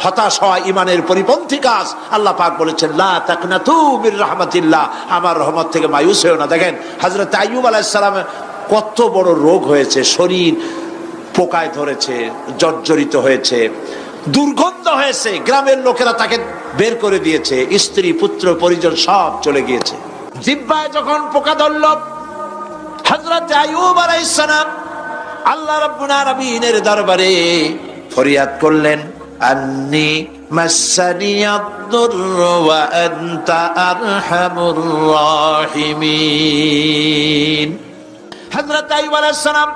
হতাশ হওয়া ইমানের পরিপন্থী কাজ। আল্লাহ পাক বলেছেন লা তাকনাতু মির রাহমাতিল্লাহ, আমার রহমত থেকে মায়ুস হও না। দেখেন হযরত আইয়ুব আলাইহিস সালামের কত বড় রোগ হয়েছে, শরীর পোকায় ধরেছে, জর্জরিত হয়েছে, দুর্গন্ধ হয়েছে, গ্রামের লোকেরা তাকে বের করে দিয়েছে, স্ত্রী পুত্র পরিজন সব চলে গিয়েছে। জিহ্বায় যখন পোকা ধরল, হযরত আইয়ুব আলাইহিস সালাম আল্লাহ রাব্বুল আলামিনের দরবারে ফরিয়াদ করলেন, আন্নী মাসানিয়াদ-দুররু ওয়া আনতা আরহামুর রাহিমিন। হযরত আইয়ুব আলাইহিস সালাম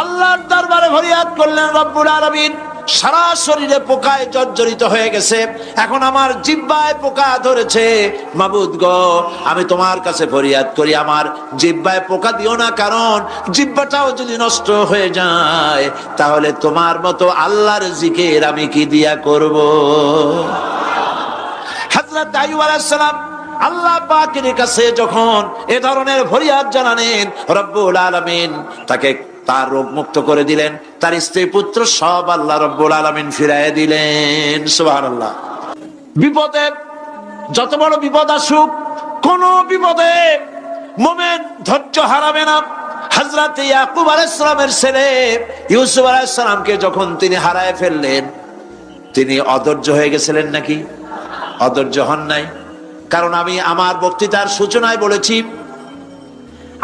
আল্লাহর দরবারে ফরিয়াদ করলেন, রব্বুল আলামিন সারা শরীরে পোকায় জর্জরিত হয়ে গেছে, এখন আমার জিহ্বায় পোকা ধরেছে, মাবুদ গো আমি তোমার কাছে ফরিয়াদ করি আমার জিহ্বায় পোকা দিও না, কারণ জিহ্বাটাও যদি নষ্ট হয়ে যায় তাহলে তোমার মতো আল্লাহর জিকির আমি কি দিয়া করব। হযরত আইয়ুব আলাইহিস সালাম আল্লাহ পাকের কাছে যখন এ ধরনের ফরিয়াদ জানালেন, রব্বুল আলামিন তাকে তার রোগ মুক্ত করে দিলেন, তার স্ত্রী পুত্র সব আল্লাহ রব্বুল আলামিন ফিরাইয়া দিলেন। সুবহানাল্লাহ। বিপদে যত বড় বিপদ আসুক, কোন বিপদে মুমিন ধৈর্য হারাবে না। হযরত ইয়াকুব আলাইহিস সালামের ছেলে ইউসুফ আলাইহিস সালামকে যখন তিনি হারায় ফেললেন, তিনি অধৈর্য হয়ে গেছিলেন নাকি? অধৈর্য হন নাই। কারণ আমি আমার বক্তৃতার সূচনায় বলেছি,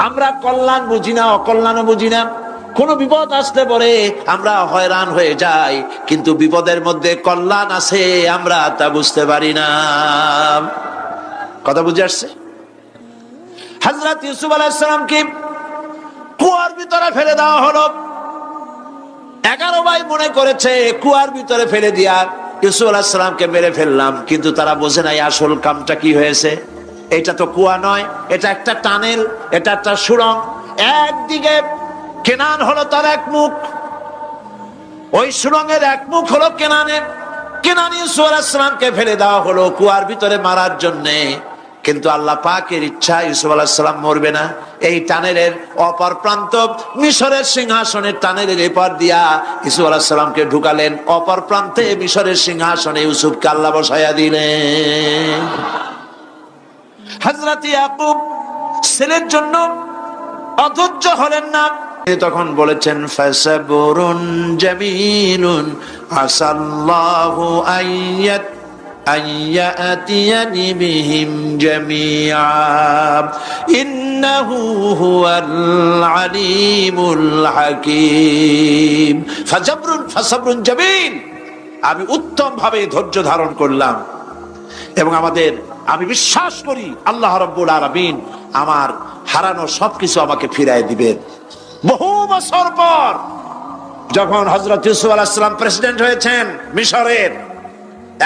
আমরা কল্যাণ বুঝি না, অকল্যাণও বুঝি না। কোন বিপদ আসতে পরে আমরা হয়রান হয়ে যাই, কিন্তু বিপদের মধ্যে কল্যাণ আছে আমরা তা বুঝতে পারি না। কথা বুঝে আসছে? হযরত ইউসুফ আলাইহিস সালামকে কুয়ার ভিতরে ফেলে দেওয়া হলো। 11 ভাই মনে করেছে কুয়ার ভিতরে ফেলে দিয়া ইউসুফ আলাইহিস সালামকে মেরে ফেললাম, কিন্তু তারা বোঝে নাই আসল কামটা কি হয়েছে। এটা তো কুয়া নয়, এটা একটা টানেল, এটা একটা সুড়ঙ্গ। একদিকে কেনান হলো তার এক মুখ, ওই সুড়ঙ্গের এক মুখ হলো কেনানে। কেনান ইউসুফ আলাইহিস সালামকে ফেলে দেওয়া হলো কুয়ার ভিতরে মারার জন্যে, কিন্তু আল্লাহ পাকের ইচ্ছা ইউসুফ আলাইহিস সালাম মরবে না। এই টানেলের অপর প্রান্ত মিশরের সিংহাসনের টানেলের এপার দিয়া ইউসুফ আলাইহিস সালামকে ঢুকালেন, অপর প্রান্তে মিশরের সিংহাসনে ইউসুফকে আল্লাহ বসায়া দিলেন। হযরত ইয়াকুব ছেলের জন্য অধৈর্য হলেন না, তখন বলেছেন ফাসাবুরুন জামিলুন আসাল্লাহু আইয়াতিয়ানি বিহিম জামিআ ইন্নাহু হুয়াল আলিমুল হাকীম। ফাসাবরুন জামিল, আমি উত্তম ভাবে ধৈর্য ধারণ করলাম এবং আমি বিশ্বাস করি আল্লাহ রাব্বুল আলামিন আমার হারানো সবকিছু আমাকে ফিরাই দিবেন। বহু বছর পর যখন হযরত ইউসুফ আলাইহিস সালাম প্রেসিডেন্ট হয়েছেন মিশরের,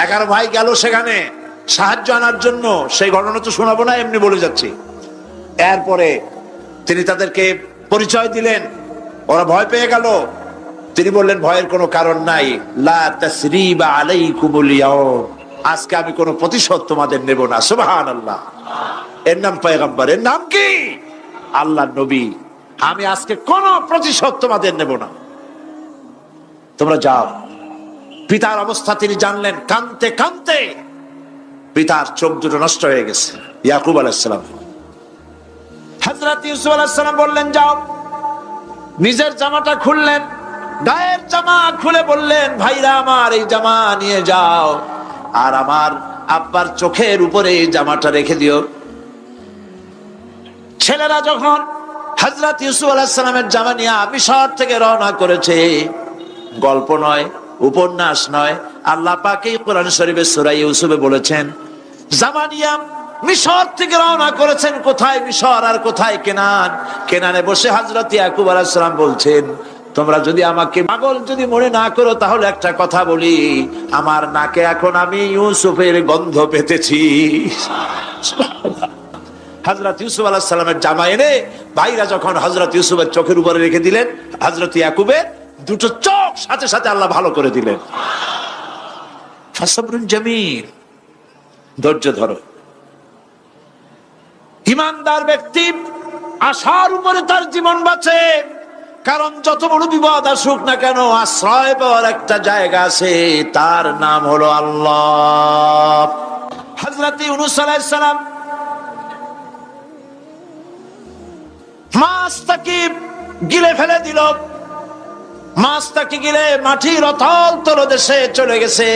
11 ভাই গেল সেখানে সাহায্য আনার জন্য। সেই ঘটনা তো শোনাবো না, এমনি বলে যাচ্ছি। এরপরে তিনি তাদেরকে পরিচয় দিলেন, ওরা ভয় পেয়ে গেল। তিনি বললেন ভয়ের কোনো কারণ নাই, লা তাসরিবা আলাইকুমুল ইয়াউম, আজকে আমি কোনো প্রতিশোধ তোমাদের নেব না। সুবহানাল্লাহ। এর নাম পয়গম্বর, এর নাম কি? আল্লাহর নবী। আমি আজকে কোনো প্রতিশোধ তোমাদের নেব না, তোমরা যাও। পিতার অবস্থা তিনি জানলেন, কাঁদতে কাঁদতে পিতার চোখ দুটো নষ্ট হয়ে গেছে। ইয়াকুব আলাইহিস সালাম, হযরত ইউসুফ আলাইহিস সালাম বললেন যাও। নিজের জামাটা খুললেন, গায়ের জামা খুলে বললেন ভাইরা আমার এই জামা নিয়ে যাও, আর আমার আব্বার চোখের উপরে এই জামাটা রেখে দিও। ছেলেরা যখন হযরত ইউসুফ আলাইহিস সালামের জামা নিয়ে মিশর থেকে রওনা করেছে, গল্প নয়, উপন্যাস নয়, আল্লাহ পাক এই কোরআন শরীফে সূরা ইউসুফে বলেছেন জামা নিয়ে মিশর থেকে রওনা করেছেন। কোথায় মিশর আর কোথায় কেনান? কেনানে বসে হযরত ইয়াকুব আলাইহিস সালাম বলছেন, তোমরা যদি আমাকে পাগল যদি মনে না করো তাহলে একটা কথা বলি, আমার নাকে এখন আমি ইউসুফের গন্ধ পেতেছি। হযরত ইউসুফ আলাইহিস সালামের জামা এনে ভাইরা যখন হযরত ইউসুফের চোখের উপরে রেখে দিলেন, হযরত ইয়াকুবের দুটো চোখ সাথে সাথে আল্লাহ ভালো করে দিলেন। ফাসাবরুন জামিল, ধৈর্য ধরো। ইমানদার ব্যক্তি আশার উপরে তার জীবন বাঁচে, কারণ যত বড় বিপদ আসুক না কেন, আশ্রয় পাওয়ার একটা জায়গা আছে, তার নাম হলো আল্লাহ। হযরত ইউনূস আলাইহিস সালাম মাছটাকে গিলে ফেলে দিল, মাছটাকে গিলে মাটির অতল তলদেশে চলে গেছে।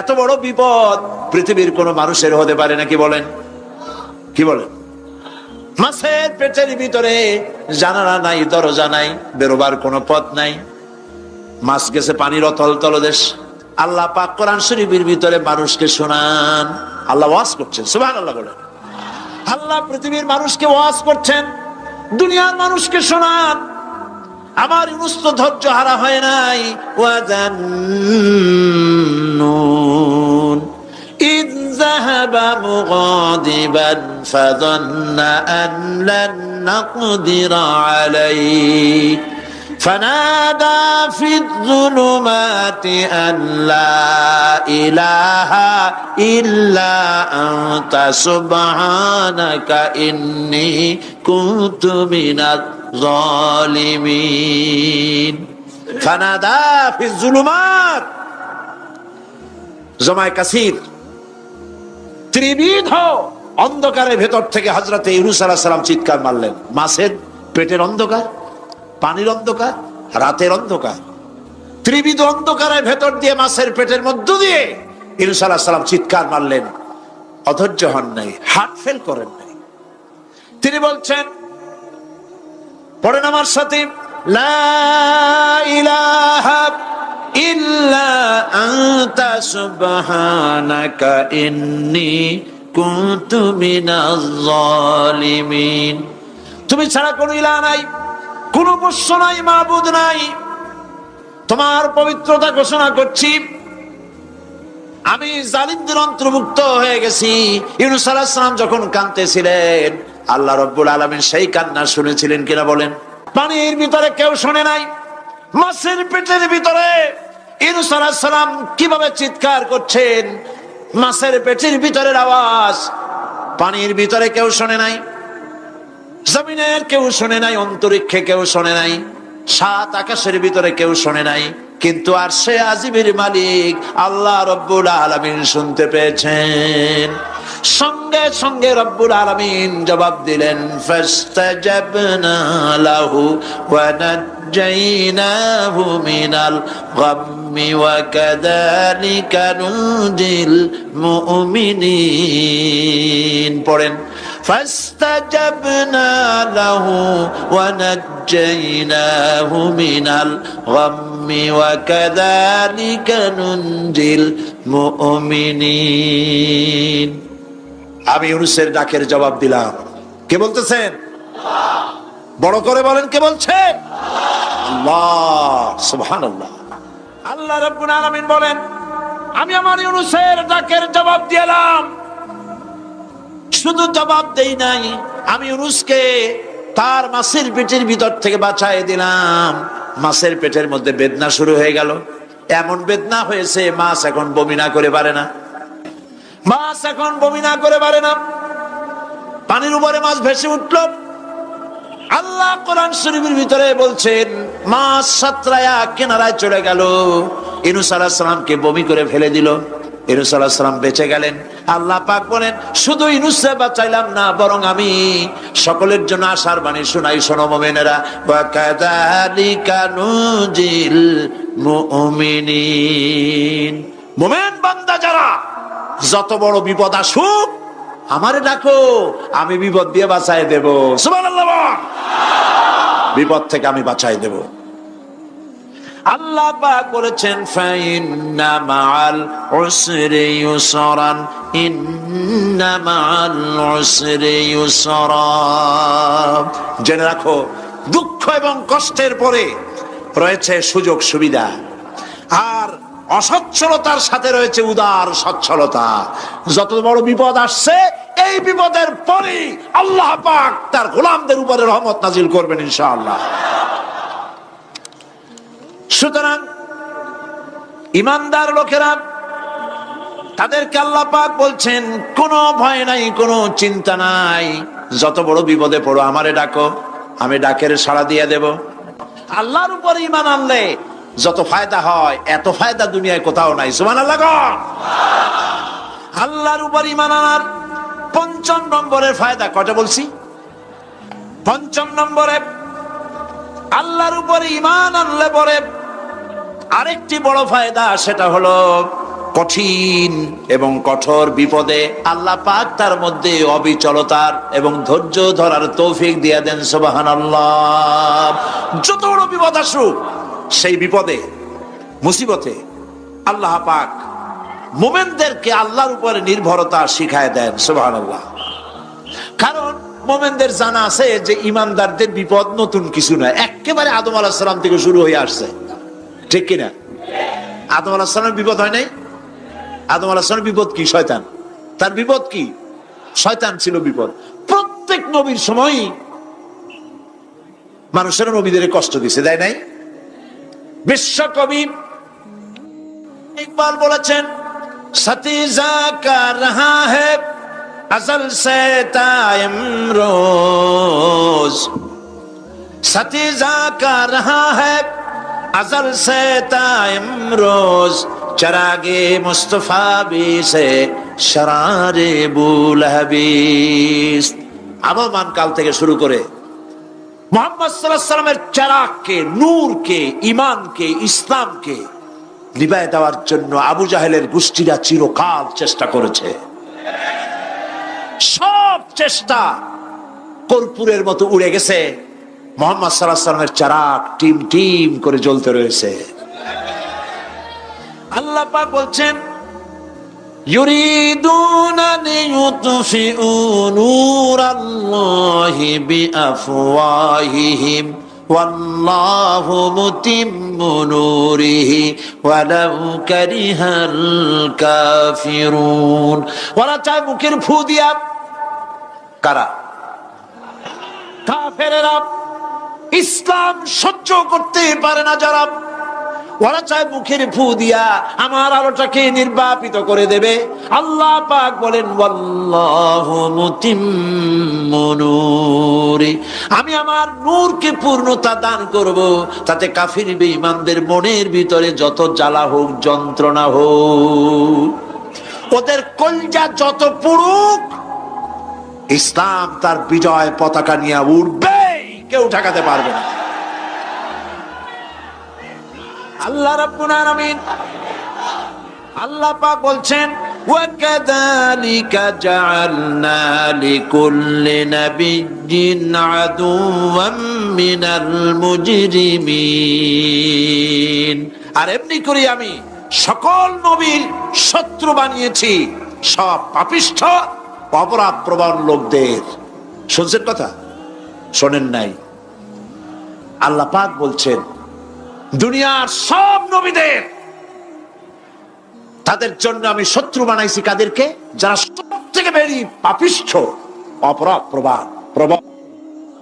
এত বড় বিপদ পৃথিবীর কোন মানুষের হতে পারে নাকি বলেন? কি বলেন? মাছের পেটের ভিতরে জানালা নাই, দরজা নাই, বেরোবার কোনো পথ নাই, মাছ গেছে পানির অতল তলদেশ। আল্লাহ পাক কোরআন শরীফের ভিতরে মানুষকে শোনান, আল্লাহ ওয়াজ করছেন, সুবহানাল্লাহ বলেন। আল্লাহ পৃথিবীর মানুষকে ওয়াজ করছেন, দুনিয়ার মানুষকে শোনান। আমার ইউনূস তো ধৈর্য হারা হয় নাই। ওয়াজান্নুন إذ ذهب مغاضبا فظن أن لن نقدر عليه فنادى في الظلمات أن لا إله إلا أنت سبحانك إني كنت من الظالمين فنادى في الظلمات জমায় কাসির, ত্রিবিধ অন্ধকারের ভেতর থেকে হযরত ইউনূস আলাইহিস সালাম চিৎকার মারলেন। মাছের পেটের অন্ধকার, পানির অন্ধকার, রাতের অন্ধকার, ত্রিবিধ অন্ধকারের ভেতর দিয়ে মাছের পেটের মধ্য দিয়ে ইউনূস আলাইহিস সালাম চিৎকার মারলেন। অধৈর্য হন নাই, হার্ট ফেল করেন নাই। তিনি বলছেন, পড়েন আমার সাথে, লা ইলাহা ইল্লা আনতা সুবহানাকা ইন্নী কুনতু মিনাজ জালিমিন। তুমি ছাড়া কোনো ইলাহ নাই, কোনো পোষ্য নাই, মাবুদ নাই, তোমার পবিত্রতা ঘোষণা করছি, আমি জালিমদের অন্তর্ভুক্ত হয়ে গেছি। ইউনূস আলাইহিস সালাম যখন কাঁদতেছিলেন, আল্লাহ রাব্বুল আলামিন সেই কান্না শুনেছিলেন কিনা বলেন? পানির ভিতরে কেউ শোনে নাই, মাছের পেটের ভিতরে ইউনূস আলাইহিস সালাম কিভাবে চিৎকার করছেন, মাছের পেটের ভিতরের আওয়াজ পানির ভিতরে কেউ শোনে নাই, জমিনের কেউ শোনে নাই, অন্তরিক্ষে কেউ শোনে নাই, সাত আকাশের ভিতরে কেউ শোনে নাই, কিন্তু আরশে আজিমের মালিক আল্লাহ রাব্বুল আলামিন শুনতে পেয়েছেন। সঙ্গে সঙ্গে রব্বুল আলামিন জবাব দিলেন, ফাস্তাজাবনা লাহু ওয়া নাজ্জাইনাহু মিনাল গাম্মি ওয়া কাযালিকা নুজিল মুমিনিন। পড়েন, ফাস্তাজাবনা লাহু ওয়া নাজ্জাইনাহু মিনাল গাম্মি ওয়া কাযালিকা নুজিল মুমিনিন। আমি ইউনূসের ডাকের জবাব দিলাম। কে বলতেছেন? বড় করে বলেন, কে বলছেন? আল্লাহ, সুবহানাল্লাহ। আল্লাহ রাব্বুল আলামিন বলেন, আমি আমার ইউনূসের ডাকের জবাব দিলাম। শুধু জবাব দেই নাই, আমি ইউনূসকে তার মাছের পেটের ভিতর থেকে বাঁচায় দিলাম। মাছের পেটের মধ্যে বেদনা শুরু হয়ে গেল, এমন বেদনা হয়েছে মাছ এখন বমি না করে পারে না, মাছ এখন বমি না করে পারে না। পানির উপরে মাছ ভেসে উঠল। আল্লাহ কোরআন শরীফের ভিতরে বলছেন, মাছ সাতরায়া কিনারায় চলে গেল, ইউনূস আলাইহিস সালামকে বমি করে ফেলে দিল। ইউনূস আলাইহিস সালাম বেঁচে গেলেন। আল্লাহ পাক বলেন, শুধু ইউনূসকে বাঁচাইলাম না, বরং আমি সকলের জন্য আশার বাণী শোনাই, শোনো মুমিনেরা, ওয়া কাযালিকা নুজিল মুমিনিন। মুমিন বান্দা যারা, যত বড় বিপদ আসুক আমারে ডাকো, আমি বিপদ দিয়ে বাঁচাই দেব। সুবহানাল্লাহ, বিপদ থেকে আমি বাঁচাই দেব। আল্লাহ পাক বলেছেন, ফাইন্না মাআল উসরি ইউসরান, ইন্না মাআল উসরি ইউসরা। জেনে রাখো, দুঃখ এবং কষ্টের পরে রয়েছে সুযোগ সুবিধা, আর অসচ্ছলতার সাথে রয়েছে উদার সচ্ছলতা। যত বড় বিপদ আসছে, এই বিপদের পরে আল্লাহ পাক তার গোলামদের উপরে রহমত নাজিল করবেন ইনশাআল্লাহ। সুতরাং ঈমানদার লোকেরা, তাদেরকে আল্লাহ পাক বলছেন, কোনো ভয় নাই, কোনো চিন্তা নাই, যত বড় বিপদে পড়ো আমারে ডাকো, আমি ডাকের সাড়া দিয়ে দেব। আল্লাহর উপর ঈমান আনলে যত ফায়দা হয় এত ফায়দা দুনিয়ায় কোথাও নাই। সুবহানাল্লাহ। আল্লাহর উপর ঈমান আনার ৫ম নম্বরের ফায়দা কয়টা বলছি? ৫ম নম্বরে আল্লাহর উপর ঈমান আনলে পরে আরেকটি বড় ফায়দা, সেটা হলো কঠিন এবং কঠোর বিপদে আল্লাহ পাক তার মধ্যে অবিচলতার এবং ধৈর্য ধরার তৌফিক দিয়ে দেন। সুবহানাল্লাহ। যত বড় বিপদ আসুক, সেই বিপদে মুসিবতে আল্লাহ পাক মুমিনদেরকে আল্লাহর উপরে নির্ভরতা শিখায় দেন। সুবহানাল্লাহ। কারণ মুমিনদের জানা আছে যে ইমানদারদের বিপদ নতুন কিছু নয়, একেবারে আদম আলাইহিস সালাম থেকে শুরু হয়ে আসছে। ঠিক কিনা? আদম আলাইহিস সালামের বিপদ হয় নাই? আদম আলাইহিস সালামের বিপদ কি? শয়তান। তার বিপদ কি? শয়তান ছিল বিপদ। প্রত্যেক নবীর সময়ই মানুষের নবীদের কষ্ট দিছে, দেয় নাই? বিশ্বকবি ইকবাল বলেছেন, সতীজা কা রহা হ্যায় अज़ल से ताइमरोज, सतीजा का रहा है अज़ल से ताइमरोज, चरागे मुस्तफा भी से शरारे बुलहबीस। আগমন কাল থেকে শুরু করে মুহাম্মদ সাল্লাল্লাহু আলাইহি ওয়াসাল্লামের চারাগকে, নূরকে, ঈমানকে, ইসলামকে নিভায় দেওয়ার জন্য আবু জাহেলের গোষ্ঠীরা চিরকাল চেষ্টা করেছে। সব চেষ্টা কর্পূরের মতো উড়ে গেছে, মুহাম্মদ সাল্লাল্লাহু আলাইহি ওয়াসাল্লামের চারাগ টিম টিম করে জ্বলতে রয়েছে। আল্লাহ পাক বলছেন, ইউরিদুনা লিইউতফিউ নূরাল্লাহি বিআফওয়াহিহিম ওয়াল্লাহু মুতিম্মু নূরিহি ওয়ালাউ কারিহাল কাফিরুন। ওরা চায় মুখের ফু দিয়া, কারা? কাফেরেরা। ইসলাম সহ্য করতে পারে না যারা, ওরা চায় মুখের ফু দিয়া আমার আলোটাকে নির্বাপিত করে দেবে। আল্লাহ পাক বলেন, ওয়াল্লাহু মুতিম্মু নূরি, আমি আমার নূরকে পূর্ণতা দান করব, তাতে কাফির বেঈমানদের মনের ভিতরে যত জ্বালা হোক, যন্ত্রণা হোক, ওদের কলজা যত পুড়ুক, ইসলাম তার বিজয় পতাকা নিয়ে উঠবে, কেউ ঠেকাতে পারবে না। আল্লাহ রাব্বুল আলামিন, আল্লাহ পাক বলছেন, ওয়াকাযালিকা জাআলনা লিকুল্লি নাবিয়্যিন আদুওয়াম মিনাল মুজরিমিন, আর এমনি করে আমি সকল নবীর শত্রু বানিয়েছি সব পাপিষ্ঠ অপরাধ প্রবণ লোকদের। শুনছেন কথা? শোনেন নাই? আল্লাহ পাক বলছেন, দুনিয়ার সব নবীদের তাদের জন্য আমি শত্রু বানাইছি। কাদেরকে? যারা সব থেকে বেশি পাপিষ্ঠ অপরাধ প্রবণ,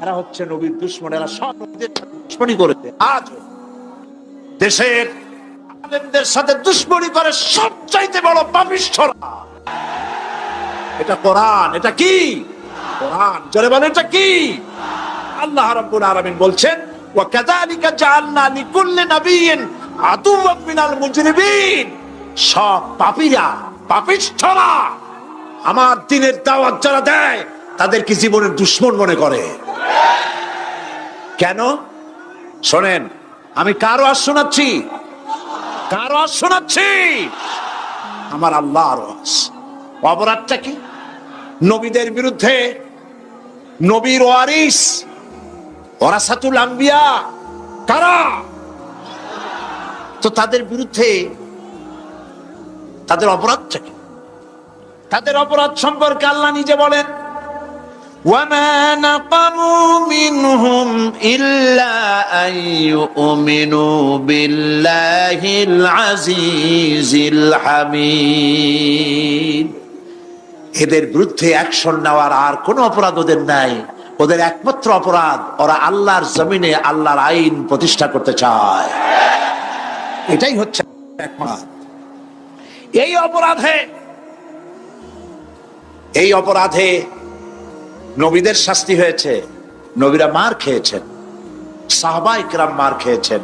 এরা হচ্ছে নবীর দুশমন। এরা সব নবীদের সাথে দুশমনি করেছে। আজ দেশের আলেমদের সাথে দুশমনি করে সবচাইতে বড় পাপিষ্ঠরা। এটা কোরআন। এটা কি? কোরআন। জোরে বলেন, এটা কি? আল্লাহ রাব্বুল আলামিন বলছেন, ওয়াকাযালিকা জাআলনা লিকুল্লি নাবিয়্যিন আদুওয়াম মিনাল মুজরিমিন, সব পাপীরা, পাপিষ্ঠরা আমার দ্বীনের দাওয়াত যারা দেয় তাদেরকে জীবনের দুশমন মনে করে। কেন? শোনেন, আমি কার ওয়াজ শোনাচ্ছি? কার ওয়াজ শোনাচ্ছি? আমার আল্লাহর ওয়াজ। অপরাধটা কি? নবীদের বিরুদ্ধে, নবীর ওয়ারিস ওয়ারাসাতুল আম্বিয়া কারা, তো তাদের বিরুদ্ধে তাদের অপরাধটা কি? তাদের অপরাধ সম্পর্কে আল্লাহ নিজে বলেন, ওয়ামা নাকামু মিনহুম ইল্লা আইয়ুমিনু বিল্লাহিল আজিজিল হামিদ। এদের বিরুদ্ধে অ্যাকশন নেওয়ার আর কোন অপরাধ ওদের নাই। ওদের একমাত্র অপরাধ, ওরা আল্লাহর জমিনে আল্লাহর আইন প্রতিষ্ঠা করতে চায়। এটাই হচ্ছে একমাত্র। এই অপরাধে নবীদের শাস্তি হয়েছে, নবীরা মার খেয়েছেন। সাহাবায়ে কেরাম মার খেয়েছেন,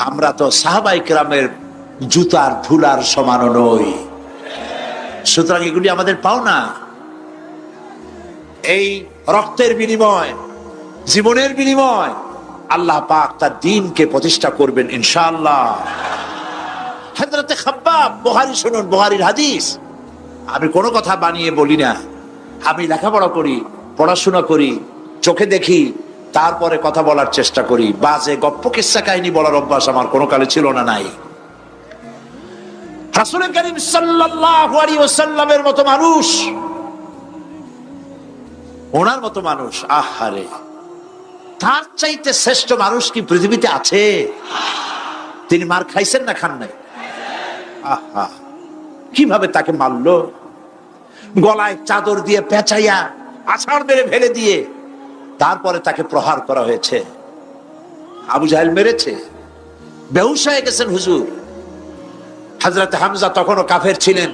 আমরা তো সাহাবায়ে কেরামের জুতার ধুলার সমানও নই। সুতরাং এগুলি আমাদের পাওনা। এই রক্তের বিনিময়, জীবনের বিনিময় আল্লাহ পাক তার দ্বীনকে প্রতিষ্ঠা করবেন ইনশাআল্লাহ। হযরতে খাব্বাব, বুখারী শুনুন, বুখারীর হাদিস। আমি কোনো কথা বানিয়ে বলি না, আমি লেখাপড়া করি, পড়াশোনা করি, চোখে দেখি, তারপরে কথা বলার চেষ্টা করি। বাজে গপ্প কিস্সা কাহিনী বলার অভ্যাস আমার কোনো কালে ছিল না, নাই। রাসূল করিম সাল্লাল্লাহু আলাইহি ওয়াসাল্লামের মতো মানুষ, ওনার মতো মানুষ, আহারে, তার চাইতে শ্রেষ্ঠ মানুষ কি পৃথিবীতে আছে? তিনি মার খাইছেন না খান নাই? আহা, কিভাবে তাকে মারলো! গলায় চাদর দিয়ে পেঁচাইয়া আছাড় মেরে ফেলে দিয়ে তারপরে তাকে প্রহার করা হয়েছে। আবু জাহেল মেরেছে, বেহুশ হয়ে গেছেন হুজুর। হযরত হামজা তখনও কাফের ছিলেন।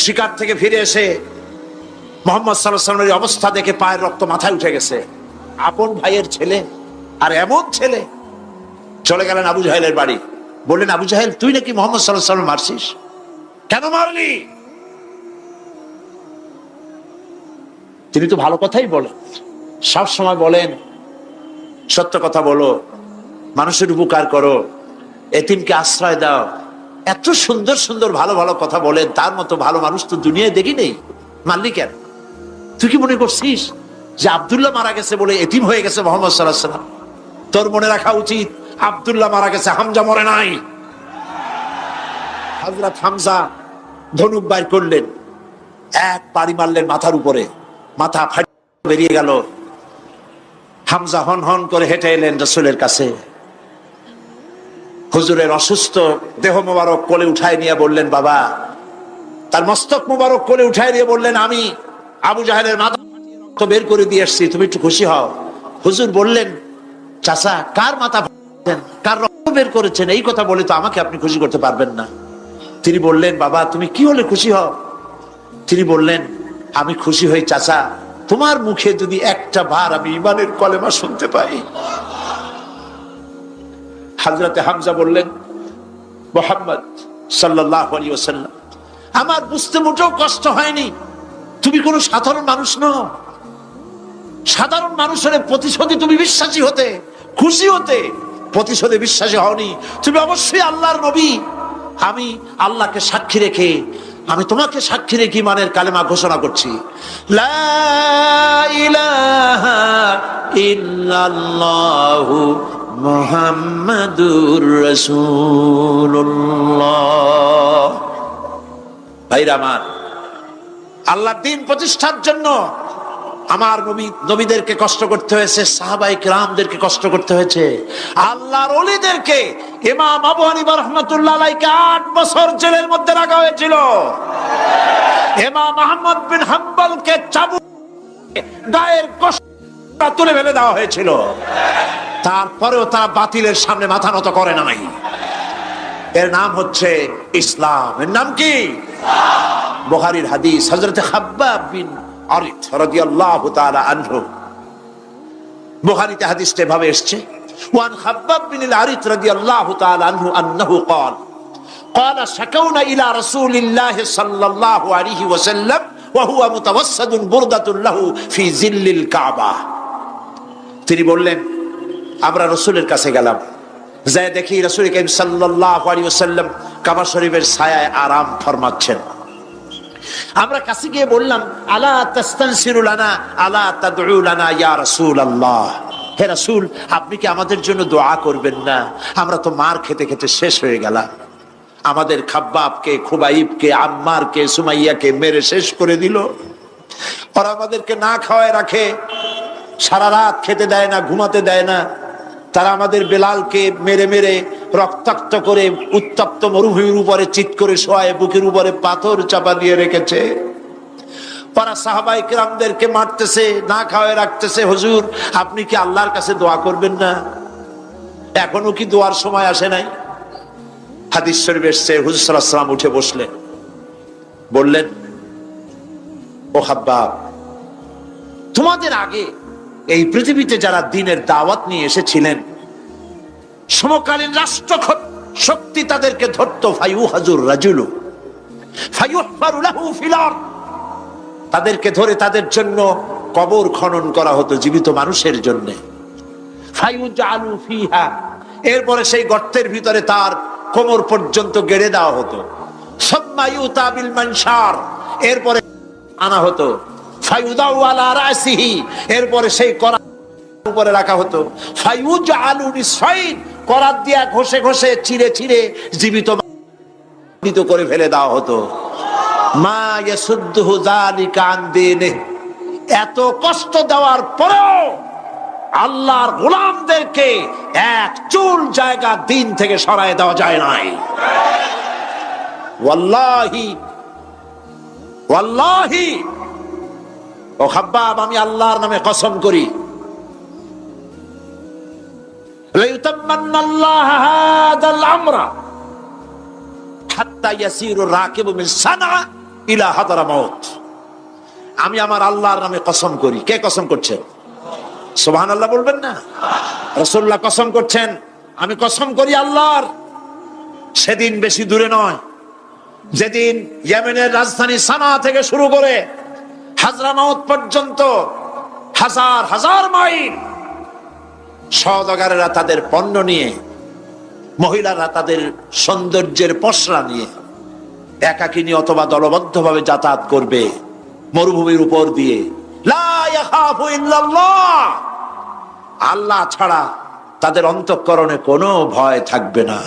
শিকার থেকে ফিরে এসে মুহাম্মদ সাল্লাল্লাহু আলাইহি ওয়াসাল্লামের অবস্থা দেখে পায়ের রক্ত মাথায় উঠে গেছে। আপন ভাইয়ের ছেলে, আর এমন ছেলে। চলে গেলেন আবু জাহেলের বাড়ি, বললেন, আবু জাহেল, তুই নাকি মুহাম্মদ সাল্লাল্লাহু আলাইহি ওয়াসাল্লাম মারছিস, কেন মারলি? তিনি তো ভালো কথাই বলেন, সব সময় বলেন সত্য কথা বলো, মানুষের উপকার করো, এতিমকে আশ্রয় দাও। এত সুন্দর সুন্দর ভালো ভালো কথা বলেন, তার মতো ভালো মানুষ তো দুনিয়ায় দেখি নেই। মারলি কেন? তুই কি মনে করছিস যে আব্দুল্লাহ মারা গেছে বলে এতিম হয়ে গেছে মুহাম্মদ সাল্লাল্লাহু আলাইহি ওয়াসাল্লাম? তোর মনে রাখা উচিত, আব্দুল্লাহ মারা গেছে, হামজা মরে নাই। হযরত হামজা ধনুক বাইর করলেন, এক বাড়ি মারলেন মাথার উপরে, মাথা ফাটে বেরিয়ে গেল। হামজা হন হন করে হেঁটে এলেন রাসূলের কাছে। হুজুরের অসুস্থ দেহ মোবারক কোলে উঠায় নিয়ে বললেন, বাবা। তার মস্তক মোবারক কোলে উঠায় নিয়ে বললেন, আমি আবু জাহেলের মাথা রক্ত বের করে দিয়ে এসেছি, তুমি একটু খুশি হও। হুজুর বললেন, চাচা, কার মাথা ফাটিয়েছেন, কার রক্ত বের করেছেন, এই কথা বলে তো আমাকে আপনি খুশি করতে পারবেন না। তিনি বললেন, বাবা, তুমি কি হলে খুশি হও? তিনি বললেন, আমি খুশি হই চাচা, তোমার মুখে যদি একটা বার আমি ঈমানের কলেমা শুনতে পাই। হযরতে হামজা বললেন, মুহাম্মদ সাল্লাল্লাহু আলাইহি ওয়াসাল্লাম, আমার বুঝতে মোটেও কষ্ট হয়নি, তুমি কোনো সাধারণ মানুষ নও। সাধারণ মানুষের প্রতিশোধে তুমি বিশ্বাসী হতে, খুশি হতে, প্রতিশোধে বিশ্বাসী হওনি। তুমি অবশ্যই আল্লাহর নবী। আমি আল্লাহকে সাক্ষী রেখে, আমি তোমাকে সাক্ষী রেখে ঈমানের কালেমা ঘোষণা করছি, লা ইলাহা ইল্লাল্লাহু মুহাম্মাদুর রাসূলুল্লাহ। ভাইরা আমার, আল্লাহর দ্বীন প্রতিষ্ঠার জন্য আমার নবীদেরকে কষ্ট করতে হয়েছে, সাহাবায়ে কেরামদেরকে কষ্ট করতে হয়েছে, আল্লাহর ওলিদেরকে। ইমাম আবু হানিফা রাহমাতুল্লাহ আলাইহি 8 বছর জেলের মধ্যে রাখা হয়েছিল। ইমাম আহমদ বিন হাম্বলকে চাবুক গায়ের কষ্ট তুলে ফেলে দেওয়া হয়েছিল। তারপরেও তারা বাতিলের সামনে মাথা নত করে নাই। এর নাম হচ্ছে ইসলাম। এর নাম কি? বুখারীর হাদিস, হযরত খাব্বাব বিন আরিত রাদিয়াল্লাহু তাআলা আনহু। বুখারীতে হাদিসটা এভাবে এসেছে, ওয়ান খাব্বাব বিন আরিত রাদিয়াল্লাহু তাআলা আনহু আন্নাহু قال قال شكونا الى رسول الله صلى الله عليه وسلم وهو متوسد بردة له في ظل الكعبة। তিনি বললেন, আমরা রাসূলের কাছে গেলাম, যাই দেখি রাসূল করিম সাল্লাল্লাহু আলাইহি ওয়াসাল্লাম কাবা শরীফের ছায়ায় আরাম ফরমাচ্ছেন। আমরা কাছে গিয়ে বললাম, আলা তাস্তানসিরু লানা আলা তাদউ লানা ইয়া রাসূলুল্লাহ, হে রাসূল, আপনি কি আমাদের জন্য দোয়া করবেন না? আমরা তো মার খেতে খেতে শেষ হয়ে গেলাম। আমাদের খাব্বাবকে, খুবাইবকে, আম্মারকে, সুমাইয়াকে মেরে শেষ করে দিল। ওরা আমাদেরকে না খাওয়ায় রাখে, সারা রাত খেতে দেয় না, ঘুমাতে দেয় না। তারা আমাদের বেলালকে মেরে মেরে রক্তাক্ত করে উত্তপ্ত মরুভূমির উপরে চিৎ করে শোয়ায়, বুকের উপরে পাথর চাপা দিয়ে রেখেছে। ওরা সাহাবায়ে কেরামদেরকে মারতেছে, না খাওয়ায় রাখতেছে। হুজুর, আপনি কি আল্লাহর কাছে দোয়া করবেন না? এখনো কি দোয়ার সময় আসে নাই? হাদিস শরীফ এসেছে, হুজুর সাল্লাল্লাহু আলাইহি ওয়াসাল্লাম উঠে বসলেন, বললেন, ও খাব্বাব, তোমাদের আগে এই পৃথিবীতে যারা দ্বীনের দাওয়াত নিয়ে এসেছিলেন, সমকালীন রাষ্ট্র শক্তি তাদেরকে ধরত, ফায়ুহাজুর রাজুলু ফায়ুহফারু লাহু ফিল আরদ, তাদেরকে ধরে তাদের জন্য কবর খনন করা হতো জীবিত মানুষের জন্য। ফায়ুজআলু ফিহা, এরপরে সেই গর্তের ভিতরে তার কোমর পর্যন্ত গেড়ে দেওয়া হতো। সুম্মা ইউতা বিল মানশার, এরপরে আনা হতো। ফায়ুদাউ আলা রাসিহি, এরপরে সেই করাত উপরে রাখা হতো। ফায়ুজআলু নিসফাইন, করাত দিয়া ঘষে ঘষে চিরে চিরে জীবিত করে ফেলে দেওয়া হতো। মা ইয়াসুদ্দুহু যালিকা আন দীনিহি, এত কষ্ট দেওয়ার পরেও আল্লাহর গোলামদেরকে এক চুল জায়গা দিন থেকে সরায় দেওয়া যায় নাই। ওয়াল্লাহি ওয়াল্লাহি, ও খাব্বাব, আমি আল্লাহর নামে কসম করি, লাইউতাম্মান্নাল্লাহু হাযাল আমরা হাত্তা ইয়াসিরু রাকিবু মিন সানআ ইলা হাদরামাউত। আমি আমার আল্লাহর নামে কসম করি। কে কসম করছেন? সুবহানাল্লাহ বলবেন না? রাসূলুল্লাহ কসম করছেন, আমি কসম করি আল্লাহর, সেদিন বেশি দূরে নয় যেদিন ইয়েমেনের রাজধানী সানা থেকে শুরু করে হাজরামাউত পর্যন্ত হাজার হাজার মাইল সওদাগরেরা তাদের পণ্য নিয়ে, মহিলারা তাদের সৌন্দর্যের পসরা নিয়ে একাকিনী অথবা দলবদ্ধভাবে যাতায়াত করবে মরুভূমির উপর দিয়ে। লা ইয়াখাফু ইল্লাল্লাহ, আল্লাহ ছাড়া তাদের অন্তঃকরণে কোনো ভয় থাকবে না।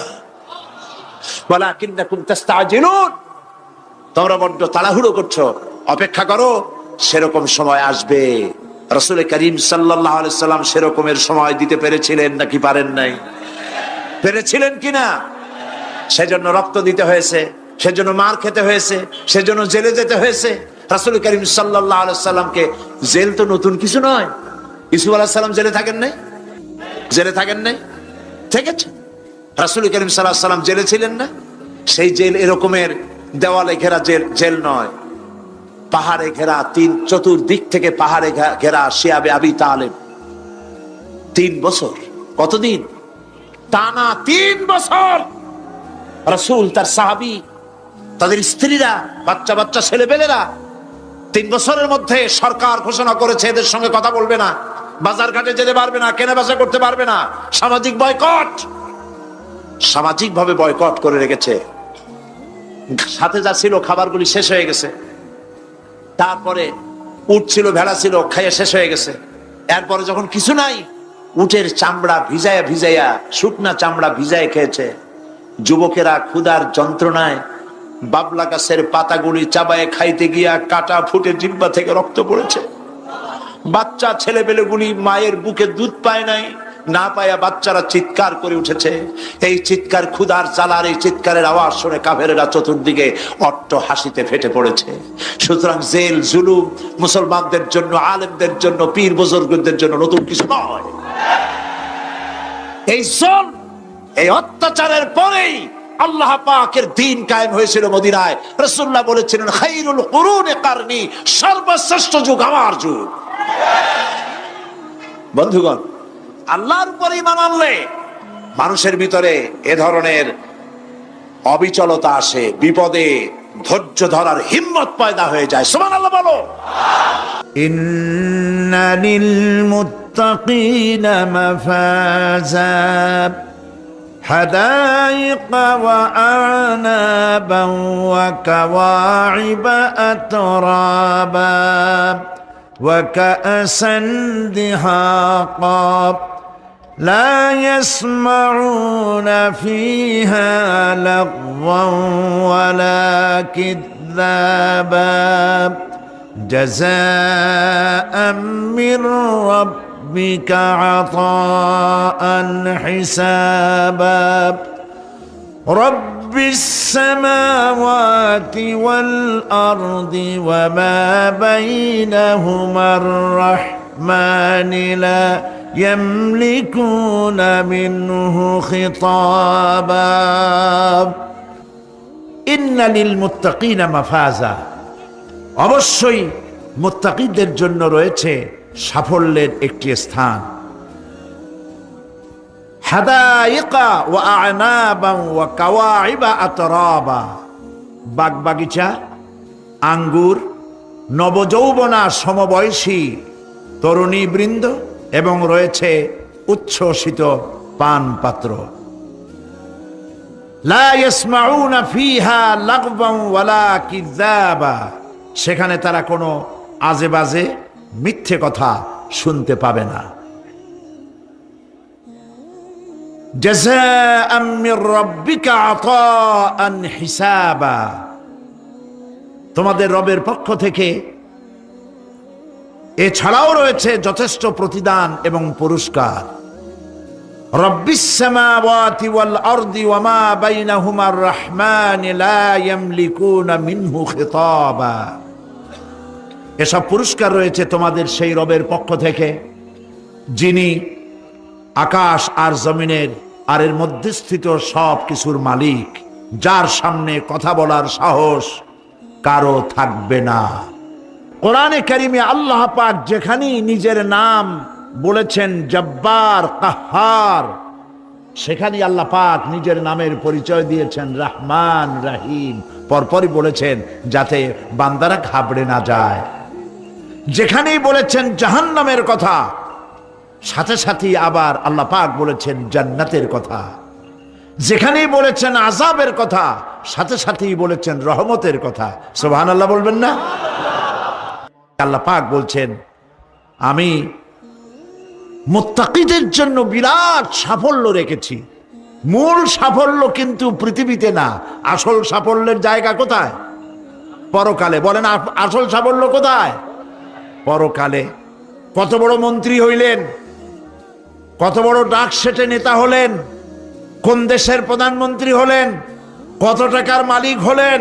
ওয়ালাকিন্নাকুম তাস্তাজিলুন, তোমরা বড্ড তাড়াহুড়ো করছো, অপেক্ষা করো, সেরকম সময় আসবে। রাসূল করিম সাল্লাল্লাহু আলাইহি সাল্লাম সেরকমের সময় দিতে পেরেছিলেন নাকি পারেন নাই? পেরেছিলেন কিনা? সেজন্য রক্ত দিতে হয়েছে, সেজন্য মার খেতে হয়েছে, সেজন্য জেলে যেতে হয়েছে। রাসূল করিম সাল্লাল্লাহু আলাইহি সাল্লামকে, জেল তো নতুন কিছু নয়। ইউসুফ আলাইহিস সালাম জেলে থাকেন নাই? জেলে থাকেন নাই? থেকেছে। রাসূল করিম সাল্লাল্লাহু আলাইহি সাল্লাম জেলে ছিলেন না? সেই জেল এরকমের দেওয়ালে ঘেরা জেল নয়, পাহাড়ে ঘেরা, চতুর্দিক থেকে পাহাড়ে ঘেরা শিয়াবে আবি তালেব 3 বছর। কতদিন? টানা 3 বছর রাসূল, তার সাহাবী, তাদের স্ত্রীরা, বাচ্চা বাচ্চা ছেলেপেলেরা 3 বছরের মধ্যে সরকার ঘোষণা করেছে এদের সঙ্গে কথা বলবে না, বাজার ঘাটে যেতে পারবে না, কেনা বেচা করতে পারবে না, সামাজিক বয়কট, সামাজিক ভাবে বয়কট করে রেখেছে। সাথে যা ছিল খাবারগুলি শেষ হয়ে গেছে, তারপরে উট ছিল, ভেড়া ছিল, খাইয়ে শেষ হয়ে গেছে। এরপরে যখন কিছু নাই, উটের চামড়া ভিজায়া ভিজাইয়া, শুকনা চামড়া ভিজায় খেয়েছে। যুবকেরা ক্ষুধার যন্ত্রণায় বাবলা গাছের পাতাগুলি চাবায়ে খাইতে গিয়া কাটা ফুটে জিহ্বা থেকে রক্ত পড়েছে। বাচ্চা ছেলেপেলেগুলি মায়ের বুকে দুধ পায় নাই, না পায়া বাচ্চারা চিৎকার করে উঠেছে। এই চিৎকার, ক্ষুধার জ্বালার এই চিৎকারের আওয়াজ শুনে কাফেরেরা চতুর্দিকে অট্ট হাসিতে ফেটে পড়েছে। সুতরাং জেল জুলুম মুসলমানদের জন্য, আলেমদের জন্য, পীর বুজুর্গদের জন্য নতুন কিছু নয়। এই জুলম, এই অত্যাচারের পরেই আল্লাহ পাকের দ্বীন কায়েম হয়েছিল মদিনায়। রাসূলুল্লাহ বলেছিলেন, খায়রুল কুরুনি কারনি, সর্বশ্রেষ্ঠ যুগ আমার যুগ। বন্ধুগণ, আল্লাহর উপর ঈমান আনলে মানুষের ভিতরে এ ধরনের অবিচলতা আসে, বিপদে ধৈর্য ধরার হিম্মত পয়দা হয়ে যায়। সুবহানাল্লাহ বলো। ইন্না লিল মুত্তাকিনা মাফাজা হাদাইকা ওয়া আনাবা ওয়া কাওয়াইবা আতরাবা وكأسا دهاقا لا يسمعون فيها لغوا ولا كذابا جزاء من ربك عطاء حسابا رب السماوات والأرض وما بينهما الرحمن لا يملكون منه خطابا إن للمتقين مفازا অবশ্যই মুত্তাকিদের জন্য রয়েছে সাফল্যের একটি স্থান। হাদাইকা ওয়া আ'নাবান ওয়া কাওয়াইবা আতরাবা, বাগবাগিচা, আঙ্গুর, নবযৌবনা সমবয়সী তরুণী বৃন্দ এবং রয়েছে উচ্ছ্বসিত পান পাত্র। লা ইয়াসমাউনা ফিহা লাগওয়ান ওয়ালা কিযাবা, সেখানে তারা কোনো আজে বাজে মিথ্যে কথা শুনতে পাবে না। জাযাআম মির রাব্বিকা আতাআন হিসাবা, তোমাদের রবের পক্ষ থেকে এছাড়াও রয়েছে যথেষ্ট প্রতিদান এবং পুরস্কার। রব্বিস সামাওয়াতি ওয়াল আরদি ওয়া মা বাইনাহুমার রাহমান লা ইয়ামলিকুনা মিনহু খিতাবা, এসব পুরস্কার রয়েছে তোমাদের সেই রবের পক্ষ থেকে যিনি আকাশ আর জমিনের আর এর মধ্যে স্থিত সব কিছুর মালিক, যার সামনে কথা বলার সাহস কারো থাকবে না। কোরআনে কারিমে আল্লাহ পাক যেখানেই নিজের নাম বলেছেন জব্বার, কাহ্হার, সেখানেই আল্লাহ পাক নিজের নামের পরিচয় দিয়েছেন রহমান, রহিম, পরপরই বলেছেন যাতে বান্দারা ঘাবড়ে না যায়। যেখানেই বলেছেন জাহান্নামের কথা, সাথে সাথে আবার আল্লাহ পাক বলেছেন জান্নাতের কথা। যেখানেই বলেছেন আযাবের কথা, সাথে সাথেই বলেছেন রহমতের কথা। সুবহানাল্লাহ বলবেন না? আল্লাহ পাক বলছেন আমি মুত্তাকিদের জন্য বিরাট সাফল্য রেখেছি। মূল সাফল্য কিন্তু পৃথিবীতে না, আসল সাফল্যের জায়গা কোথায়? পরকালে। বলেন আসল সাফল্য কোথায়? পরকালে। কত বড় মন্ত্রী হইলেন, কত বড় ডাক সেটে নেতা হলেন, কোন দেশের প্রধানমন্ত্রী হলেন, কত টাকার মালিক হলেন,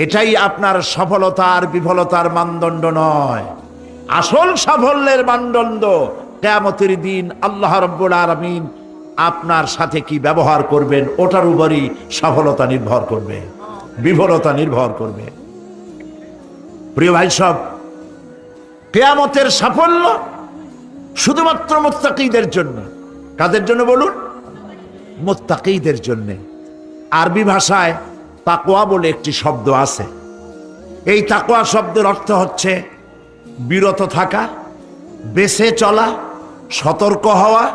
এটাই আপনার সফলতার বিফলতার মানদণ্ড নয়। আসল সাফল্যের মানদণ্ড কিয়ামতের দিন আল্লাহ রাব্বুল আলামিন আপনার সাথে কি ব্যবহার করবেন, ওটার উপরই সফলতা নির্ভর করবে, বিফলতা নির্ভর করবে। প্রিয় ভাই সব, কিয়ামতের সাফল্য শুধুমাত্র মুত্তাকিদের জন্য। কাদের জন্য বলুন? মুত্তাকিদের জন্য। আরবি ভাষায় তাকওয়া বলে একটি শব্দ আছে। এই তাকওয়া শব্দের অর্থ হচ্ছে বিরত থাকা, বেঁচে চলা, সতর্ক হওয়া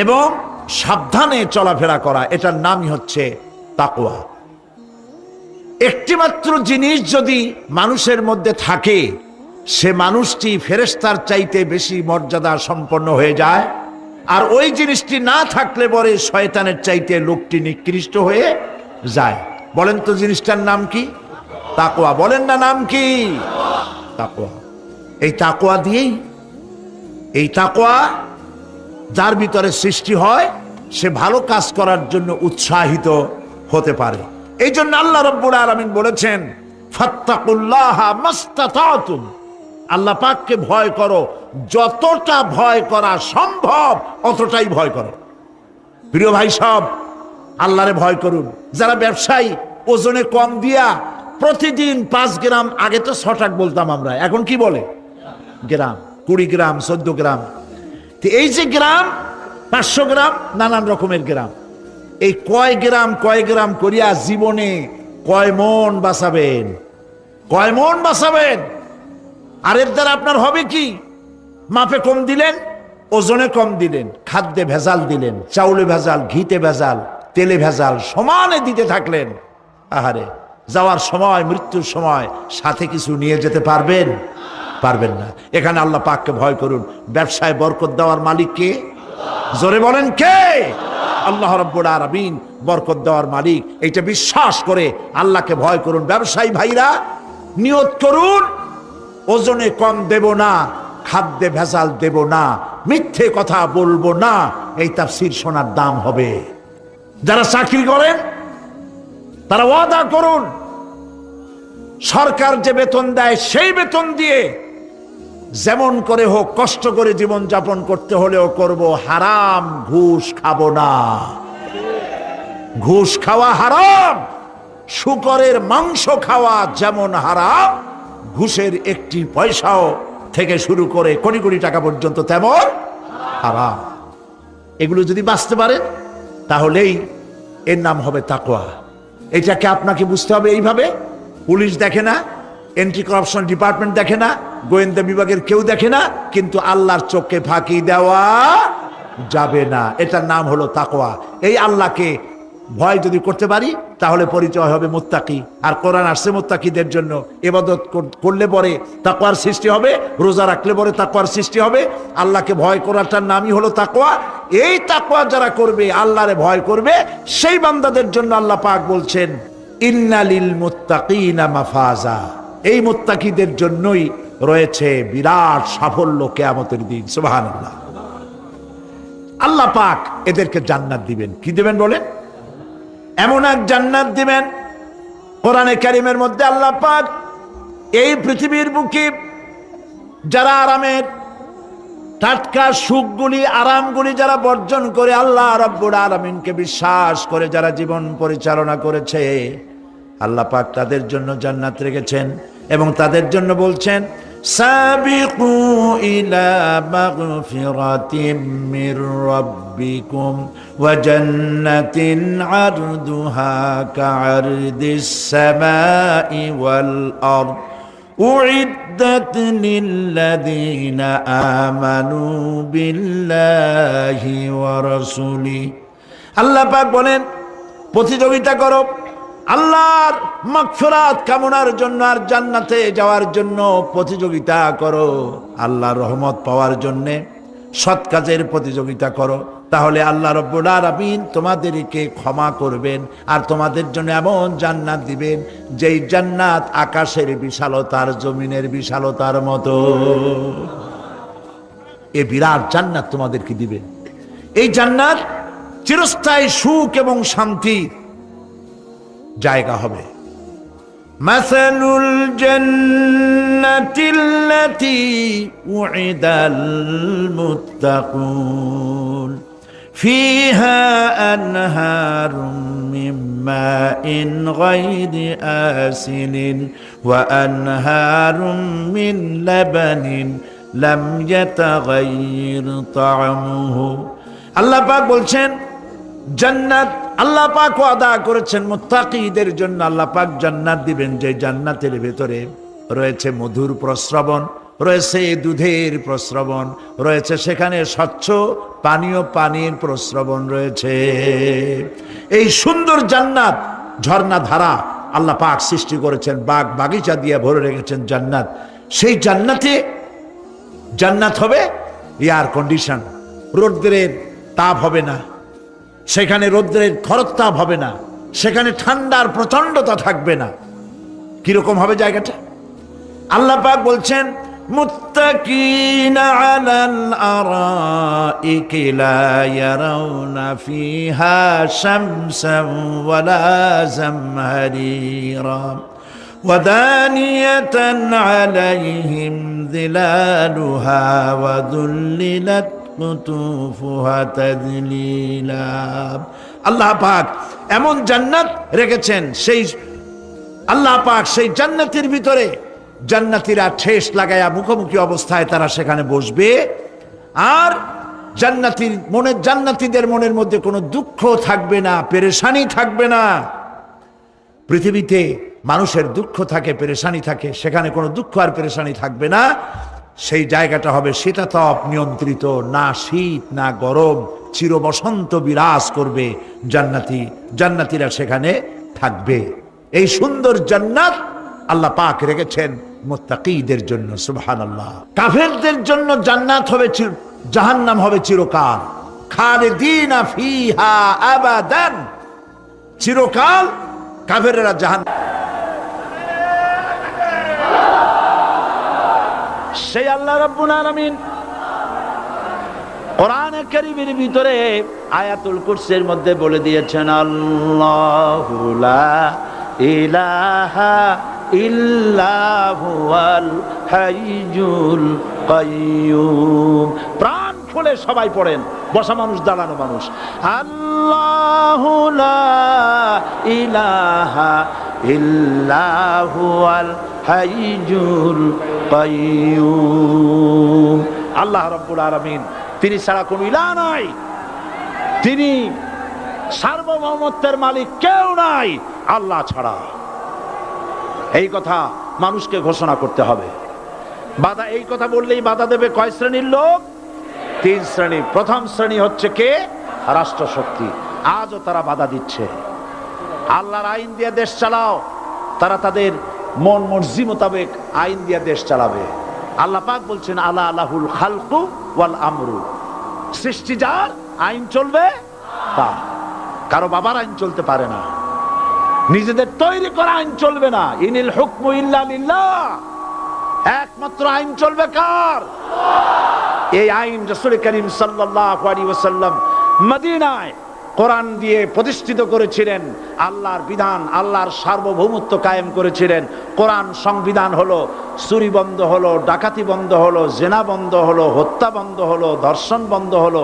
এবং সাবধানে চলাফেরা করা, এটার নামই হচ্ছে তাকওয়া। একটিমাত্র জিনিস যদি মানুষের মধ্যে থাকে, সে মানুষটি ফেরেশতার চাইতে বেশি মর্যাদা সম্পন্ন হয়ে যায়, আর ওই জিনিসটি না থাকলে পরে শয়তানের চাইতে লোকটি নিকৃষ্ট হয়ে যায়। বলেন তো জিনিসটার নাম কি? তাকওয়া। বলেন না নাম কি? তাকওয়া। এই তাকওয়া দিয়েই, এই তাকওয়া যার ভিতরে সৃষ্টি হয়, সে ভালো কাজ করার জন্য উৎসাহিত হতে পারে। এই জন্য আল্লাহ রাব্বুল আলামিন বলেছেন ফাত্তাকুল্লাহা মাস্তাতাতুম, আল্লাহ পাককে ভয় করো, যতটা ভয় করা সম্ভব অতটাই ভয় করো। প্রিয় ভাই সব, আল্লাহরে ভয় করুন। যারা ব্যবসায়ী ওজনে কম দিয়া প্রতিদিন 5 গ্রাম, আগে তো 6 টাকা বলতাম আমরা, এখন কি বলে? গ্রাম, 20 গ্রাম, 14 গ্রাম। তো এই যে গ্রাম, 500 গ্রাম, নানান রকমের গ্রাম, এই কয় গ্রাম করিয়া জীবনে কয় মন বাঁচাবেন? কয় মন বাঁচাবেন? আর এর দ্বারা আপনার হবে কি? মাপে কম দিলেন, ওজনে কম দিলেন, খাদ্যে ভেজাল দিলেন, চাউলে ভেজাল, ঘিতে ভেজাল, তেলে ভেজাল, সমানে দিতে থাকলেন। আহারে, যাওয়ার সময়, মৃত্যুর সময় সাথে কিছু নিয়ে যেতে পারবেন? পারবেন না। এখানে আল্লাহ পাককে ভয় করুন। ব্যবসায় বরকত দেওয়ার মালিক কে? জোরে বলেন কে? আল্লাহ রাব্বুল আলামিন বরকত দেওয়ার মালিক। এইটা বিশ্বাস করে আল্লাহকে ভয় করুন। ব্যবসায়ী ভাইরা নিয়ত করুন, ওজনে কম দেব না, খাদ্যে ভেজাল দেব না, মিথ্যে কথা বলবো না। এই তাফসীর শোনার দাম হবে। যারা চাকরি করেন তারা ওয়াদা করুন, সরকার যে বেতন দেয় সেই বেতন দিয়ে যেমন করে হোক কষ্ট করে জীবন যাপন করতে হলেও করব, হারাম ঘুষ খাবো না। ঘুষ খাওয়া হারাম। শুকরের মাংস খাওয়া যেমন হারাম, ঘুষের একটি পয়সাও থেকে শুরু করে কোটি কোটি টাকা পর্যন্ত তেমন হারাম। এগুলো যদি বাঁচতে পারেন তাহলেই এর নাম হবে তাকওয়া। এটাকে আপনাকে বুঝতে হবে এইভাবে। পুলিশ দেখে না, এন্টি করাপশন ডিপার্টমেন্ট দেখে না, গোয়েন্দা বিভাগের কেউ দেখে না, কিন্তু আল্লাহর চোখে ফাঁকি দেওয়া যাবে না। এটার নাম হলো তাকওয়া। এই আল্লাহকে ভয় যদি করতে পারি তাহলে পরিচয় হবে মুত্তাকি। আর কোরআন আসছে মুত্তাকিদের জন্য। ইবাদত করলে পরে তাকওয়ার সৃষ্টি হবে, রোজা রাখলে পরে তাকওয়ার সৃষ্টি হবে। আল্লাহকে ভয় করাটার নামই হলো তাকওয়া। এই তাকওয়া যারা করবে, আল্লাহরে ভয় করবে, সেই বান্দাদের জন্য আল্লাহ পাক বলছেন ইন্নালিল মুত্তাকিনা মাফাজা। এই মুত্তাকিদের জন্যই রয়েছে বিরাট সাফল্য কিয়ামতের দিন। সুবহানাল্লাহ। আল্লাহ পাক এদেরকে জান্নাত দিবেন। কি দিবেন বলেন? এমন এক জান্নাত দিবেন, কোরআনে কারীমের মধ্যে আল্লাহ পাক এই পৃথিবীর বুকে যারা আরামের টাটকা সুখগুলি, আরামগুলি যারা বর্জন করে আল্লাহ রাব্বুল আলামিনকে বিশ্বাস করে যারা জীবন পরিচালনা করেছে, আল্লাহ পাক তাদের জন্য জান্নাত রেখেছেন। এবং তাদের জন্য বলছেন সাবিকু ইলা মাগফিরাতিম মির রাব্বিকুম ওয়া জান্নাতিন আরদুহা কাআরদিস সামাই ওয়াল আরদ উইদ্দাত লিল্লাযীনা আমানু বিল্লাহি ওয়া রাসূলিহি। আল্লাহ পাক বলেন প্রতিযোগিতা করো আল্লাহর মাগফিরাত কামনার জন্য আর জান্নাতে যাওয়ার জন্য প্রতিযোগিতা করো। আল্লাহর রহমত পাওয়ার জন্য সৎ কাজের প্রতিযোগিতা করো, তাহলে আল্লাহ রাব্বুল আলামিন তোমাদেরকে ক্ষমা করবেন আর তোমাদের জন্য এমন জান্নাত দিবেন যেই জান্নাত আকাশের বিশালতার জমিনের বিশালতার মতো। এই বিরাট জান্নাত তোমাদেরকে দিবেন। এই জান্নাত চিরস্থায়ী সুখ এবং শান্তি জায়গা হবে। মাসালুল জান্নাতিল্লাতী উইদাল মুত্তাকুন ফিহা আনহারুম মিন মাইন গায়রি আসিনিন ওয়া আনহারুম মিন লাবানিন লাম ইয়াতাগায়্যার তা'আমুহু। আল্লাহ পাক বলছেন জান্নাত আল্লাহ পাক ওয়াদা করেছেন মুত্তাকিদের জন্য। আল্লাহ পাক জান্নাত দিবেন যে জান্নাতের ভেতরে রয়েছে মধুর প্রস্রবণ, রয়েছে দুধের প্রস্রবণ, রয়েছে সেখানে স্বচ্ছ পানীয় পানির প্রস্রবণ রয়েছে। এই সুন্দর জান্নাত, ঝর্ণা ধারা আল্লাহ পাক সৃষ্টি করেছেন, বাগ বাগিচা দিয়ে ভরে রেখেছেন জান্নাত। সেই জান্নাতে জান্নাত হবে এয়ার কন্ডিশন, রৌদ্রের তাপ হবে না, সেখানে রৌদ্রের খরতাপ হবে না, সেখানে ঠান্ডার প্রচন্ডতা থাকবে না। কিরকম হবে জায়গাটা? আল্লাহ পাক বলছেন মুত্তাকিনা আলাল আরাইকি লা ইয়ারাউনা ফিহা শামসান ওয়ালা জামহারিরা ওয়া দানিয়াতান আলাইহিম যিলালুহা ওয়া যুল্লিলাত আল্লাহ পাক এমন জান্নাত রেখেছেন, সেই আল্লাহ পাক সেই জান্নাতের ভিতরে জান্নাতীরা ঠেস লাগায়া মুখোমুখি অবস্থায় তারা সেখানে বসবে। আর জান্নাতীদের মনের মধ্যে কোনো দুঃখ থাকবে না, পেরেশানি থাকবে না। পৃথিবীতে মানুষের দুঃখ থাকে, পেরেশানি থাকে, সেখানে কোনো দুঃখ আর পেরেশানি থাকবে না। সেই জায়গাটা হবে শীতাতপ নিয়ন্ত্রিত, না শীত না গরম, চির বসন্ত বিরাজ করবে। জান্নাতীরা সেখানে থাকবে। এই সুন্দর জান্নাত আল্লাহ পাক রেখেছেন মুত্তাকিদের জন্য। সুবহানাল্লাহ। কাফেরদের জন্য জান্নাত হবে, জাহান্নাম হবে চিরকাল। খালিদিনা ফিহা আবাদান, চিরকাল কাফেররা জাহান্নাম। সেই আল্লাহ রাব্বুল আলামিন কোরআনে কারীমের ভিতরে আয়াতুল কুরসির মধ্যে বলে দিয়েছেন আল্লাহু লা ইলাহা ইল্লা হুয়াল হাইয়ুল কাইয়্যুম। প্রাণ খুলে সবাই পড়েন, বসা মানুষ দাঁড়ানো মানুষ। আল্লাহু লা ইলাহা ইল্লা হুয়াল হাইয়ুল কাইয়্যুম। আল্লাহ রাব্বুল আলামিন, তিনি ছাড়া কোনো ইলাহ নাই, তিনি সার্বভৌমত্বের মালিক কেউ নাই আল্লাহ ছাড়া। এই কথা মানুষকে ঘোষণা করতে হবে। বাধা, এই কথা বললেই বাধা দেবে কয় শ্রেণীর লোক? 3 শ্রেণী। প্রথম শ্রেণী হচ্ছে কে? রাষ্ট্রশক্তি। আজও তারা বাধা দিচ্ছে। আল্লাহর আইন দিয়ে দেশ চালাও, তারা তাদের মন মর্জি মোতাবেক আইন দিয়ে দেশ চালাবে। আল্লাহ পাক বলছেন আলা আলাহুল খালকু ওয়াল আমরু, সৃষ্টি যার, আইন চলবে তার। কারো বাবার আইন চলতে পারে না, নিজেদের তৈরি করা আইন চলবে না। ইনিল হুকমু ইল্লা লিল্লাহ, একমাত্র আইন চলবে কার? এই আইন রাসূল করিম সাল্লাল্লাহু আলাইহি ওয়াসাল্লাম মদিনায় কোরআন দিয়ে প্রতিষ্ঠিত করেছিলেন। আল্লাহর বিধান, আল্লাহর সার্বভৌমত্ব কায়েম করেছিলেন। কোরআন সংবিধান হলো, চুরি বন্ধ হলো, ডাকাতি বন্ধ হলো, জেনা বন্ধ হলো, হত্যা বন্ধ হলো, ধর্ষণ বন্ধ হলো,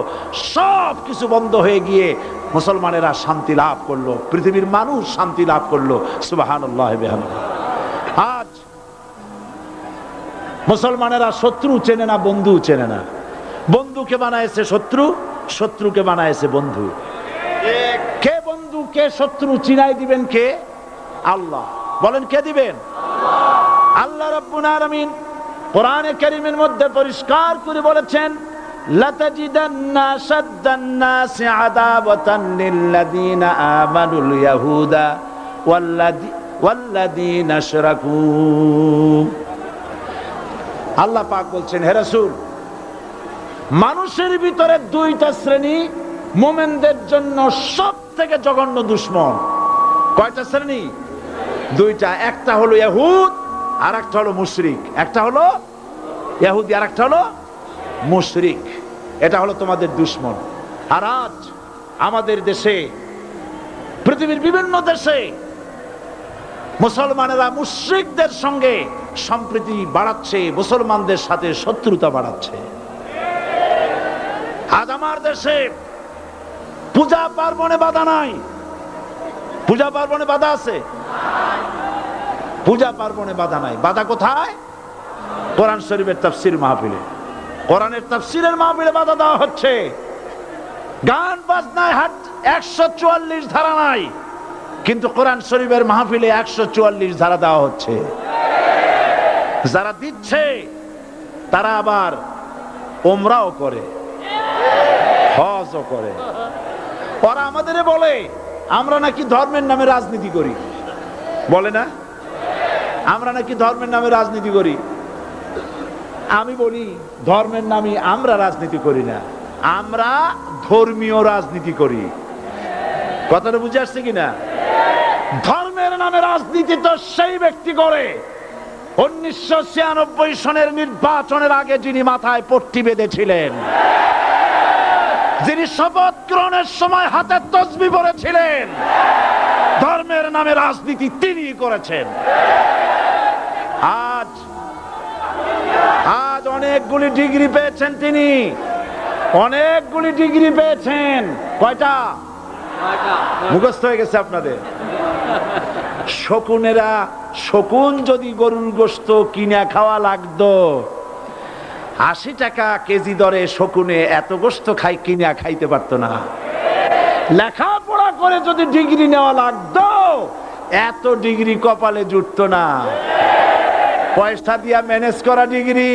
সব কিছু বন্ধ হয়ে গিয়ে মুসলমানেরা শান্তি লাভ করলো, পৃথিবীর মানুষ শান্তি লাভ করলো। সুবহানাল্লাহ বিহামদিহি। আজ মুসলমানেরা শত্রু চেনে না, বন্ধু চেনে না। বন্ধুকে বানায়েছে শত্রু, শত্রুকে বানায়েছে বন্ধু। কে বন্ধু কে শত্রু চিনাই দিবেন কে? আল্লাহ। বলেন কে দিবেন? আল্লাহ রাব্বুল আলামিন কোরআনে কারীমের মধ্যে পরিষ্কার করে বলেছেন, লাতাজিদান্না শাদ্দান নাসি আদাওয়াতান লিল্লাযীনা আমানুল ইয়াহুদা ওয়াল্লাযীনা আশরাকু। আল্লাহ পাক বলছেন, হে রাসূল, মানুষের ভিতরে 2টা শ্রেণী মুমিনদের জন্য সব থেকে জঘন্য দুশমন। কয়টা শ্রেণী? 2টা। একটা হলো ইহুদ, আর একটা হলো মুশরিক। একটা হলো ইহুদি, আর একটা হলো মুশরিক। এটা হলো তোমাদের দুশমন। আর আজ আমাদের দেশে, পৃথিবীর বিভিন্ন দেশে মুসলমানেরা মুশরিকদের সঙ্গে সম্প্রীতি বাড়াচ্ছে, মুসলমানদের সাথে শত্রুতা বাড়াচ্ছে। আজ আমার দেশে পূজা পার্বণে বাধা নাই। পূজা পার্বণে বাধা আছে? পূজা পার্বণে বাধা নাই। বাধা কোথায়? কোরআন শরীফের তাফসীর মাহফিলে। কোরআনের তাফসীরের মাহফিলে বাধা দেওয়া হচ্ছে। গান বাজনায় 144 ধারা নাই, কিন্তু কোরআন শরীফের মাহফিলে 144 ধারা দেওয়া হচ্ছে। যারা দিচ্ছে তারা আবার ওমরাও করে, হজও করে। ওরা আমাদের বলে আমরা নাকি ধর্মের নামে রাজনীতি করি। বলে না? আমরা নাকি ধর্মের নামে রাজনীতি করি। আমি বলি, ধর্মের নামে আমরা রাজনীতি করি না, আমরা ধর্মীয় রাজনীতি করি। কথাটা বুঝে আসছে কিনা? ধর্মের নামে রাজনীতি তো সেই ব্যক্তি করে 1996 সনের নির্বাচনের আগে যিনি মাথায় পট্টি বেঁধেছিলেন, যিনি শপথ গ্রহণের সময় হাতে তসবিহ পরেছিলেন। ধর্মের নামে রাজনীতি তিনি করেছেন। আজ অনেকগুলি ডিগ্রি পেয়েছেন তিনি, অনেকগুলি ডিগ্রি পেয়েছেন। কয়টা? মুখস্থ হয়ে গেছে আপনাদের। শকুনেরা, শকুন যদি গরুর গোশত কিনা খাওয়া লাগতো, 80 টাকা কেজি দরে শকুনে এত গোশত কিনা খাইতে পারতো না। লেখাপড়া করে যদি ডিগ্রি নেওয়া লাগতো, এত ডিগ্রি কপালে জুটতো না। পয়সা দিয়া ম্যানেজ করা ডিগ্রি,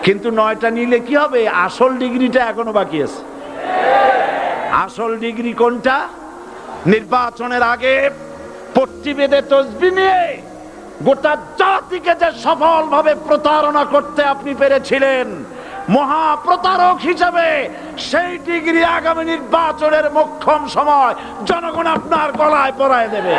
কিন্তু 9টা নিলে কি হবে? আসল ডিগ্রিটা এখনো বাকি আছে। আসল ডিগ্রি কোনটা? নির্বাচনের আগে পট্টি বেঁধে তসবিহ নিয়ে গোটা জাতিকে যে সফলভাবে প্রতারণা করতে আপনি পেরেছিলেন, মহা প্রতারক হিসেবে সেই ডিগ্রি আগামী নির্বাচনের মোক্ষম সময় জনগণ আপনার গলায় পরায় দেবে।